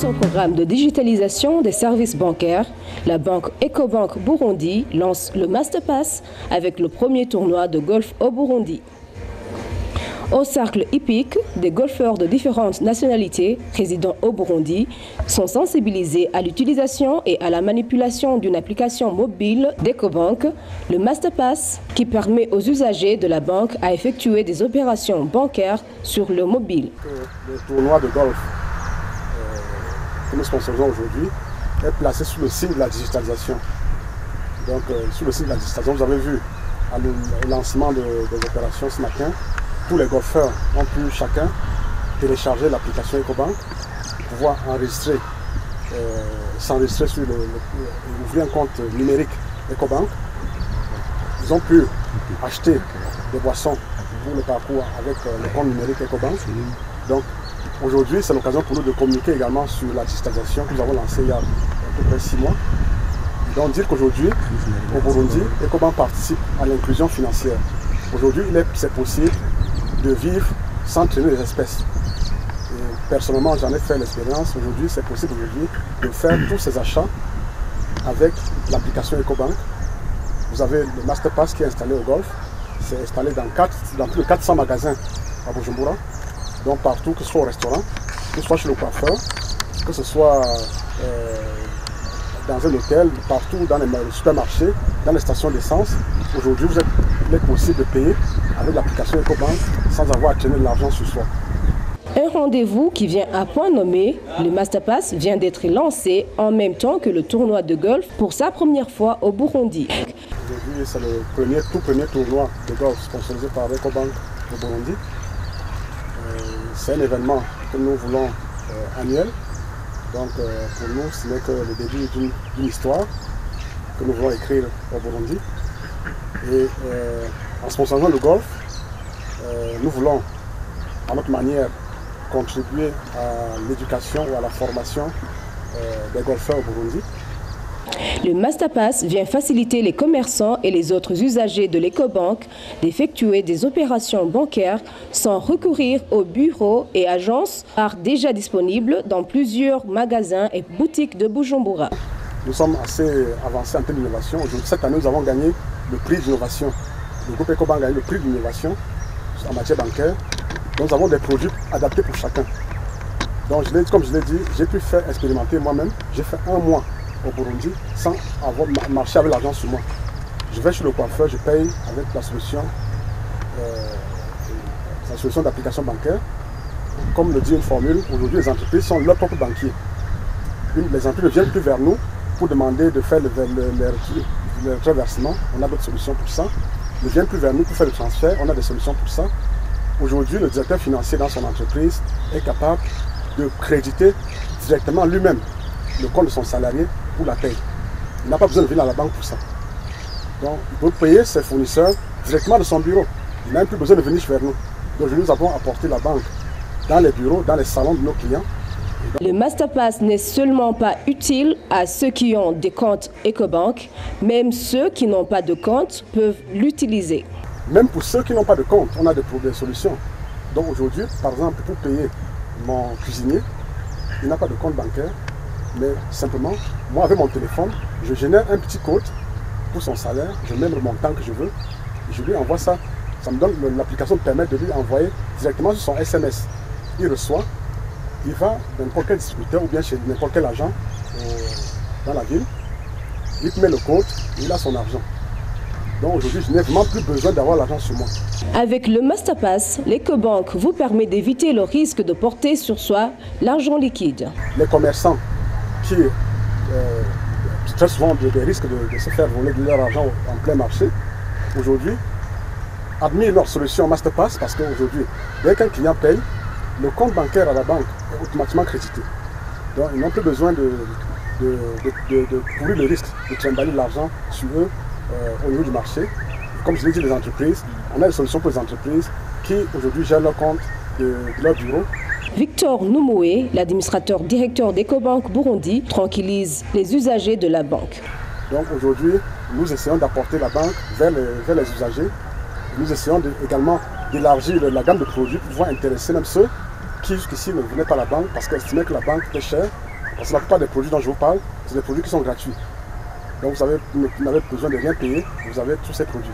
son programme de digitalisation des services bancaires, la banque Ecobank Burundi lance le Masterpass avec le premier tournoi de golf au Burundi. Au cercle hippique, des golfeurs de différentes nationalités résidant au Burundi sont sensibilisés à l'utilisation et à la manipulation d'une application mobile d'Ecobank, le Masterpass, qui permet aux usagers de la banque à effectuer des opérations bancaires sur le mobile. Le tournoi de golf que nous sponsorisons aujourd'hui est placé sous le signe de la digitalisation. Donc, sous le signe de la digitalisation, vous avez vu au lancement des opérations ce matin, tous les golfeurs ont pu chacun télécharger l'application Ecobank pour pouvoir enregistrer, s'enregistrer sur ouvrir un compte numérique Ecobank. Ils ont pu acheter des boissons pour le parcours avec le compte numérique Ecobank. Donc aujourd'hui, c'est l'occasion pour nous de communiquer également sur la digitalisation que nous avons lancée il y a à peu près 6 mois. Donc dire qu'aujourd'hui, au Burundi, Ecobank participe à l'inclusion financière. Aujourd'hui, c'est possible de vivre sans traîner les espèces. Et personnellement, j'en ai fait l'expérience. Aujourd'hui, c'est possible de faire tous ces achats avec l'application Ecobank. Vous avez le Masterpass qui est installé au golf. C'est installé dans plus de 400 magasins à Bujumbura. Donc partout, que ce soit au restaurant, que ce soit chez le coiffeur, que ce soit dans un hôtel, partout dans les supermarchés, dans les stations d'essence. Aujourd'hui, il est possible de payer avec l'application Ecobank sans avoir à tenir de l'argent sur soi. Un rendez-vous qui vient à point nommé, le Masterpass vient d'être lancé en même temps que le tournoi de golf pour sa première fois au Burundi. Aujourd'hui, c'est le tout premier tournoi de golf sponsorisé par Ecobank au Burundi. C'est un événement que nous voulons annuel. Donc pour nous, ce n'est que le début d'une histoire que nous voulons écrire au Burundi. Et en sponsorisant le golf, nous voulons, à notre manière, contribuer à l'éducation ou à la formation des golfeurs au Burundi. Le Masterpass vient faciliter les commerçants et les autres usagers de l'Ecobank d'effectuer des opérations bancaires sans recourir aux bureaux et agences déjà disponibles dans plusieurs magasins et boutiques de Bujumbura. Nous sommes assez avancés en termes d'innovation. Cette année, nous avons gagné le prix d'innovation. Le groupe Ecobank a gagné le prix d'innovation en matière bancaire. Donc, nous avons des produits adaptés pour chacun. Donc, comme je l'ai dit, j'ai pu faire expérimenter moi-même. J'ai fait 1 mois au Burundi sans avoir marché avec l'argent sur moi. Je vais chez le coiffeur, je paye avec la solution d'application bancaire. Comme le dit une formule, aujourd'hui les entreprises sont leurs propres banquiers. Les entreprises ne viennent plus vers nous pour demander de faire le reversement. On a d'autres solutions pour ça. Ils ne viennent plus vers nous pour faire le transfert. On a des solutions pour ça. Aujourd'hui, le directeur financier dans son entreprise est capable de créditer directement lui-même le compte de son salarié pour la paye. Il n'a pas besoin de venir à la banque pour ça. Donc, il peut payer ses fournisseurs directement de son bureau. Il n'a même plus besoin de venir vers nous. Donc, nous avons apporté la banque dans les bureaux, dans les salons de nos clients. Le Masterpass n'est seulement pas utile à ceux qui ont des comptes Ecobank, même ceux qui n'ont pas de compte peuvent l'utiliser. Même pour ceux qui n'ont pas de compte, on a des solutions. Donc aujourd'hui, par exemple, pour payer mon cuisinier, il n'a pas de compte bancaire, mais simplement, moi avec mon téléphone, je génère un petit code pour son salaire, je mets le montant que je veux, et je lui envoie ça. Ça me donne, l'application me permet de lui envoyer directement sur son SMS. Il reçoit, il va dans n'importe quel distributeur ou bien chez n'importe quel agent dans la ville, il met le code, il a son argent. Donc aujourd'hui, je n'ai vraiment plus besoin d'avoir l'argent sur moi. Avec le Masterpass, l'Ecobank vous permet d'éviter le risque de porter sur soi l'argent liquide. Les commerçants qui très souvent des risques de se faire voler de leur argent en plein marché, aujourd'hui, admirent leur solution Masterpass parce qu'aujourd'hui, dès qu'un client paye, le compte bancaire à la banque est automatiquement crédité. Donc ils n'ont plus besoin de courir le risque de trimballer l'argent sur eux au niveau du marché. Comme je l'ai dit, les entreprises, on a des solutions pour les entreprises qui aujourd'hui gèrent leur compte de leur bureau. Victor Noumoué, l'administrateur directeur d'Ecobank Burundi, tranquillise les usagers de la banque. Donc aujourd'hui, nous essayons d'apporter la banque vers les usagers. Nous essayons également d'élargir la gamme de produits pour pouvoir intéresser même ceux qui jusqu'ici ne venaient pas à la banque parce qu'ils estimaient que la banque était chère. Parce que la plupart des produits dont je vous parle, c'est des produits qui sont gratuits. Donc vous n'avez besoin de rien payer, vous avez tous ces produits.